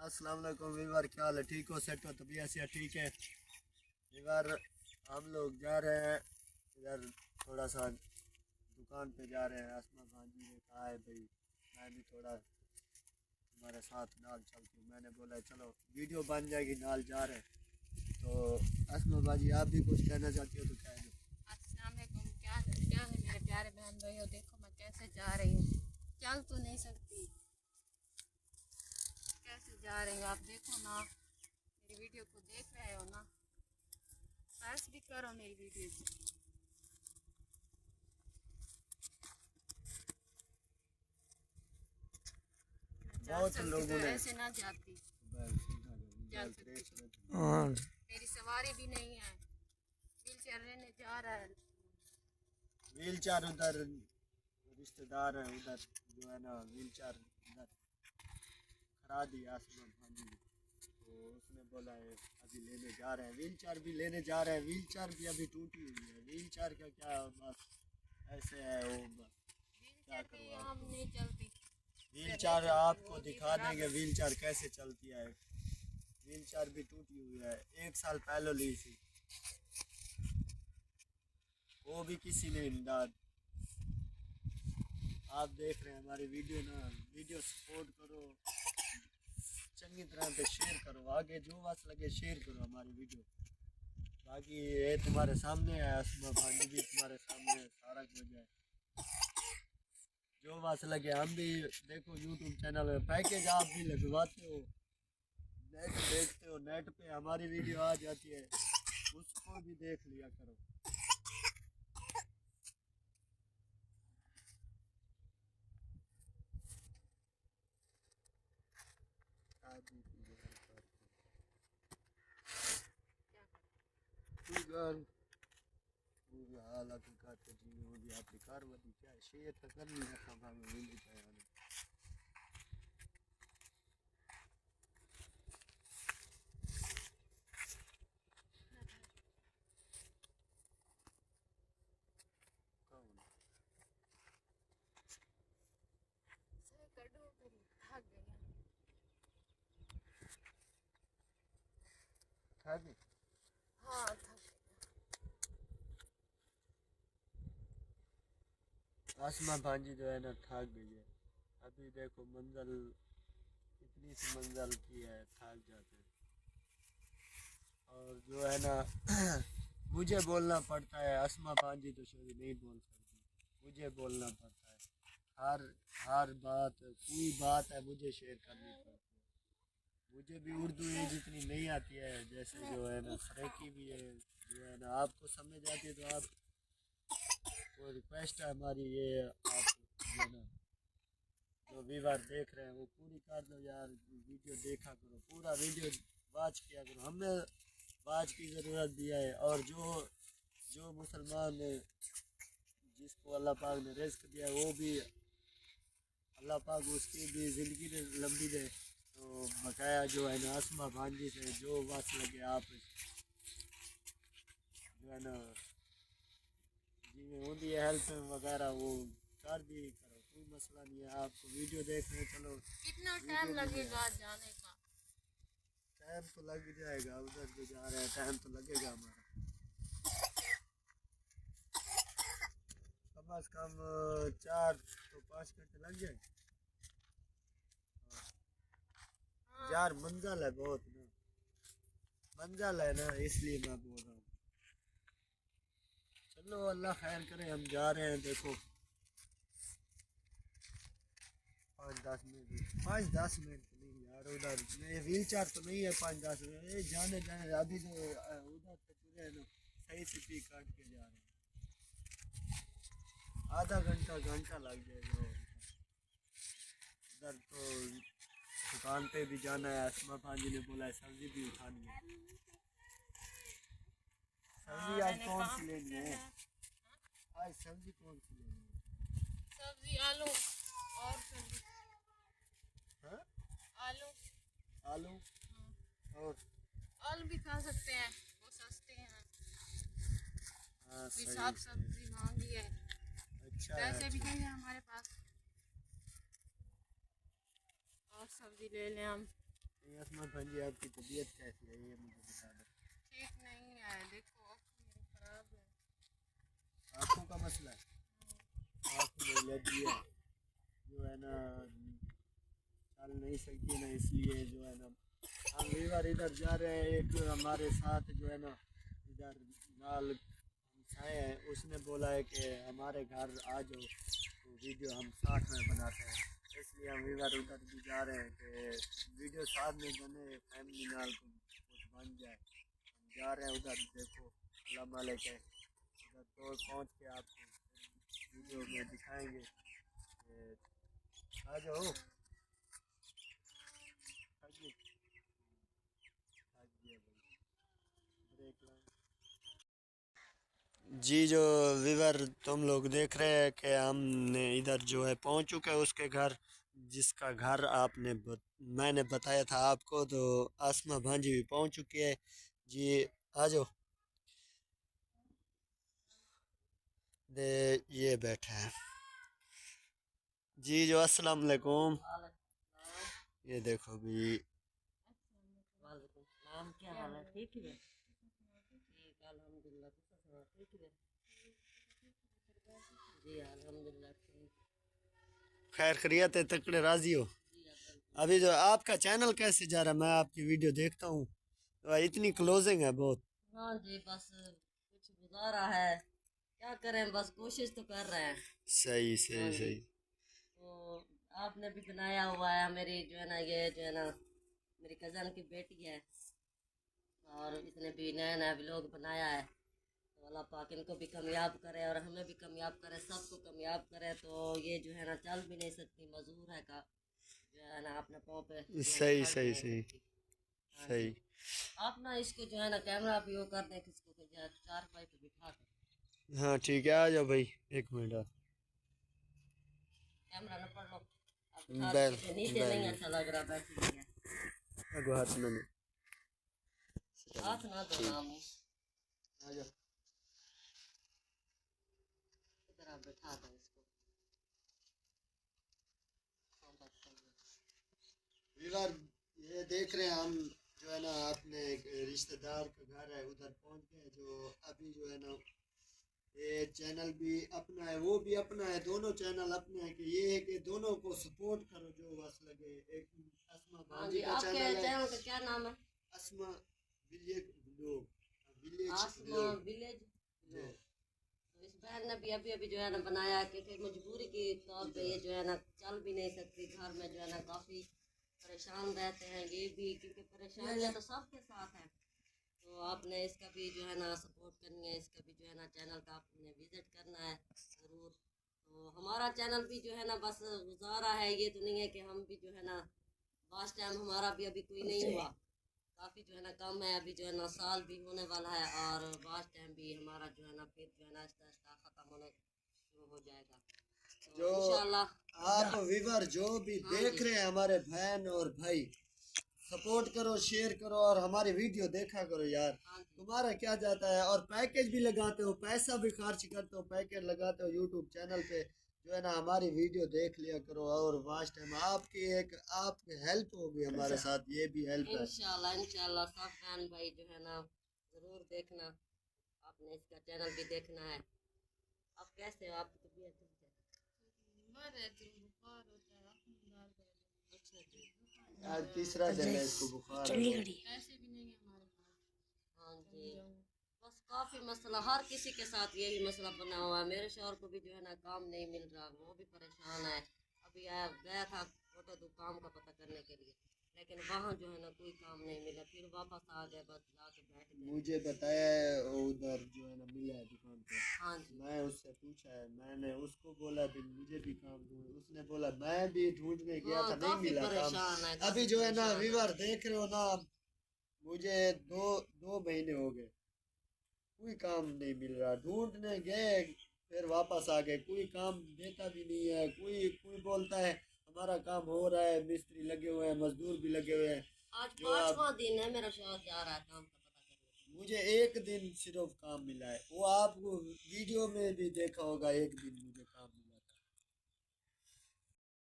अस्सलाम वालेकुम वीवर, क्या हाल है? ठीक हो? सेट हो? तबीयत से ठीक है वीवर। हम लोग जा रहे हैं इधर, थोड़ा सा दुकान पे जा रहे हैं। आसमा भांजी ने कहा है भाई मैं भी थोड़ा तुम्हारे साथ नाल चलती हूँ। मैंने बोला चलो वीडियो बन जाएगी, नाल जा रहे हैं। तो आसमा भाजी आप भी कुछ कहना चाहती हो तो कह दो। अस्सलाम वालेकुम। क्या है मेरे प्यारे बहन भाइयों, देखो मैं कैसे जा रही हूँ। चल तो नहीं सकती, कैसे जा रही हूँ आप देखो ना। मेरी वीडियो को देख रहे हो ना, पास भी करो मेरी वीडियो को। मैं चल बहुत सकती लोगों तो ने ऐसे ना जाती, चल सकती तो। हाँ, मेरी सवारी भी नहीं है, व्हील चेयर लेने जा रहा है। व्हील चेयर उधर रिश्तेदार है, उधर जो है ना व्हील चेयर उधर खड़ा दी आसमा भांजी ने। तो उसने बोला है अभी लेने जा रहे हैं, व्हील चेयर भी लेने जा रहे हैं। व्हील चेयर भी अभी टूटी हुई है। व्हील चेयर का क्या, बस ऐसे है वो, बस व्हील क्या चेयर पे करूँ यहाँ आपको। नहीं चलती, व्हील नहीं चेयर चलती, आपको वो भी दिखा खराब देंगे है। व्हील चेयर कैसे चलती है। व्हील चेयर भी टूटी हुई है, 1 साल पहले ली थी, वो भी किसी ने इमदाद। आप देख रहे हैं हमारी वीडियो ना, वीडियो सपोर्ट करो, चंगी तरह पे शेयर करो, आगे जो बात लगे शेयर करो हमारी वीडियो। बाकी ये तुम्हारे सामने है, आसमा भांजी भी तुम्हारे सामने है, सारा कुछ है। जो बात लगे हम भी देखो यूट्यूब चैनल में पैकेज आप भी लगवाते हो, नेट देखते हो, नेट पे हमारी वीडियो आ जाती है, उसको भी देख लिया करो। आप भी पूरी हालत करते जी वो भी आपकी कारवाई क्या शेयर तो करनी है, खबर में मिल जाए। थक गई। था भी हाँ थक गई। आसमा भांजी जो है ना थक गई है। अभी देखो मंजिल इतनी सी मंजिल की है, थक जाते हैं। और जो है ना मुझे बोलना पड़ता है, आसमा भांजी तो शायद नहीं बोल सकती, मुझे बोलना पड़ता है। हर हर बात, कोई बात है मुझे शेयर करनी पड़ती है। मुझे भी उर्दू ही जितनी नहीं आती है, जैसे जो है ना सरेकी भी है, जो है ना आपको समझ आती है तो आप, वो रिक्वेस्ट है हमारी, ये आप जो है ना जो व्यूअर देख रहे हैं वो पूरी कर दो यार, वीडियो देखा करो, पूरा वीडियो वॉच किया करो। हमें वॉच की ज़रूरत भी है, और जो जो मुसलमान ने, जिसको अल्लाह पाक ने रिस्क दिया है, वो भी अल्लाह पाक उसकी भी ज़िंदगी लंबी दे। तो बकाया जो है ना आसमा भांजी से जो वॉच लगे आप जो है ना जिमें होती है हेल्प वगैरह वो कर दी करो, कोई मसला नहीं है। आपको वीडियो देख रहे हैं, चलो कितना टाइम वीडियो भी नहीं लगेगा है, जाने का? टाइम तो लग जाएगा, उधर जो जा रहे हैं टाइम तो लगेगा हमारा, कम अज कम 4 तो 5 घंटे लग जाएंगे। हाँ यार मंजिल है बहुत ना, मंजिल है ना, इसलिए मैं बोल रहा हूँ। चलो अल्लाह खैर करे, हम जा रहे हैं। देखो 5-10 मिनट, 5-10 मिनट तो नहीं यार, उधर ये व्हील चेयर तो नहीं है 5-10 मिनट, ये जाने जाने अभी तो उधर तो पूरे है ना सही से पी काट के जा रहे हैं, आधा घंटा घंटा लग जाएगा। उधर तो दुकान पे भी जाना है, आसमा भांजी ने बोला है सब्जी भी उठानी है। सब्जी आज मैंने कौन काम सी लेनी है? करना। आज सब्जी कौन सी लेनी है? सब्जी आलू और सब्जी हाँ? आलू। आलू हाँ, और आलू भी खा सकते हैं, वो सस्ते हैं। हाँ अभी सही साग सही, सब्जी महंगी है, अच्छा है पैसे भी अच्छा। नहीं है हमारे पास। और सब्जी ले लें हम। आसमा खान जी, आपकी तबीयत कैसी है ये मुझे बता दो। ठीक नहीं है, देखो आँख मेरी खराब है। आँखों का मसला है, आँख में एलर्जी है, जो है ना चल नहीं सकती ना, इसलिए जो है ना हम इधर जा रहे हैं। एक हमारे साथ जो है ना इधर नाल हमसाए हैं, उसने बोला है कि हमारे घर आ जाओ तो वीडियो हम साथ में बनाते हैं, इसलिए हम उधर भी जा रहे हैं कि वीडियो साथ में बने, फैमिली नाल को कुछ बन जाए। हम जा रहे हैं उधर, देखो अल्लाह मालिक है, उधर तो पहुँच के आपको वीडियो में दिखाएंगे। आ जाओ। थक गए? थक गया भाई, ब्रेक लाओ। जी जो विवर तुम लोग देख रहे हैं कि हमने इधर जो है पहुंच चुके हैं उसके घर, जिसका घर मैंने बताया था आपको। तो आसमा भांजी भी पहुंच चुकी है जी। आ जाओ। दे ये बैठा है जी। जो अस्सलाम वालेकुम। ये देखो भी। वालेकुम सलाम, क्या हाल है? ठीक है, ठीक अल्हम्दुलिल्लाह। ठीक है जी, अल्हम्दुलिल्लाह ठीक। खैर खैरियत है, तकड़े राजी हो? अभी जो आपका चैनल कैसे जा रहा है? मैं आपकी वीडियो देखता हूँ तो इतनी क्लोजिंग है बहुत। हाँ जी, बस कुछ गुजारा है, क्या करें, बस कोशिश तो कर रहे हैं। सही हाँ सही जी, सही। तो आपने भी बनाया हुआ है, मेरी जो है ना, ये जो है ना मेरी कज़न की बेटी है, और इसने भी नया नया व्लॉग बनाया है। तो अल्लाह पाक इनको भी कामयाब करे और हमें भी कामयाब करे, सबको कामयाब करे। तो ये जो है ना चल भी नहीं सकती, मजबूर है का जो है ना अपने पाँव पे जो है ना सही खड़ भी सही नहीं सही सकती। हाँ सही। जी, आप ना इसको जो है ना कैमरा भी वो कर दें, किसको कि चार पाई पे बिठा दें। हाँ ठीक है, आ जाओ भाई, एक मिनट आ। कैमरा न पड़ लो, आप बिठा दो बैल पीछे, नीचे बैल नहीं अच्छा लग रहा बैठी हुई है। अगो हाथ में नहीं। हाथ ना दो ना मुँह, आ जाओ। इधर आप बिठा दो इसको। हाँ, बस सही है। विवार, ये देख रहे हैं हम जो है ना अपने एक रिश्तेदार का घर है, उधर पहुंच गए। जो अभी जो है ना ये चैनल भी अपना है, वो भी अपना है, दोनों चैनल अपने हैं। कि ये है कि दोनों को सपोर्ट करो जो बस लगे। एक अस्मा हाँ भांजी जी, का आपके चैनल है, चैनल का क्या नाम है? अस्मा विलेज व्लॉग, विलेज आसमा व्लॉग। विलेज लोग। तो इस बहन ने भी अभी अभी जो है ना बनाया, क्योंकि मजबूरी के तौर पे ये जो है ना चल भी नहीं सकती, घर में जो है ना काफ़ी परेशान रहते हैं ये भी, क्योंकि परेशानियाँ तो सबके साथ है। तो आपने इसका भी जो है ना सपोर्ट करनी है, इसका भी जो है ना चैनल का आपने विजिट करना है ज़रूर। तो हमारा चैनल भी जो है ना बस गुजारा है, ये तो नहीं है कि हम भी जो है ना लास्ट टाइम हमारा भी अभी कोई नहीं हुआ, काफ़ी जो है ना कम है, अभी जो है ना साल भी होने वाला है, और लास्ट टाइम भी हमारा जो है ना फिर जो है ना आहिस्ता आहिस्ता ख़त्म होने शुरू हो जाएगा। तो जो इंशाल्लाह। आप विवर जो भी हाँ देख जी, रहे हैं हमारे बहन और भाई, सपोर्ट करो, शेयर करो और हमारी वीडियो देखा करो यार। हाँ जी, तुम्हारा क्या जाता है? और पैकेज भी लगाते हो, पैसा भी खर्च करते हो, पैकेज लगाते हो यूट्यूब चैनल पे, जो है ना हमारी वीडियो देख लिया करो। और वास्ट टाइम आपकी एक आपकी हेल्प होगी हमारे साथ, ये भी हेल्प है। इंशाल्लाह इंशाल्लाह सब बहन भाई जो है ना ज़रूर देखना, आपने इसका चैनल भी देखना है। आप कैसे हो? आपकी तबीयत ठीक है? बीमार रहती हूँ, बुखार होता है, आँख में लाल दर्द है। अच्छा जी, आज तीसरा दिन है इसको बुखार है। पैसे भी नहीं है हमारे पास, हाँ कहीं जी, जाऊँ। बस काफ़ी मसला, हर किसी के साथ यही मसला बना हुआ है। मेरे शौहर को भी जो है ना काम नहीं मिल रहा, वो भी परेशान है। अभी आया गया था फोटो दो काम का पता करने के लिए, लेकिन वहाँ जो है ना कोई काम नहीं मिला, फिर वापस आ गए, बस जाके बैठ गए। मुझे बताया है उधर जो है ना मिला है दुकान पे। हाँ जी, मैं उससे पूछा है, मैंने उसको बोला भी मुझे भी काम ढूंढ, उसने बोला मैं भी ढूंढने गया हाँ था, नहीं काफ़ी मिला काम। परेशान है, अभी काफ़ी जो है ना परेशान है। विवर देख रहे हो ना, मुझे दो दो महीने हो गए, कोई काम नहीं मिल रहा। ढूंढने गए, फिर वापस आ गए, कोई काम देता भी नहीं है। कोई कोई बोलता है हमारा काम हो रहा है, मिस्त्री लगे हुए हैं, मजदूर भी लगे हुए हैं। आज जो आप 5वां दिन है मेरा शौहर जा रहा है काम का पता करने। मुझे एक दिन सिर्फ काम मिला है, वो आपको वीडियो में भी देखा होगा, एक दिन मुझे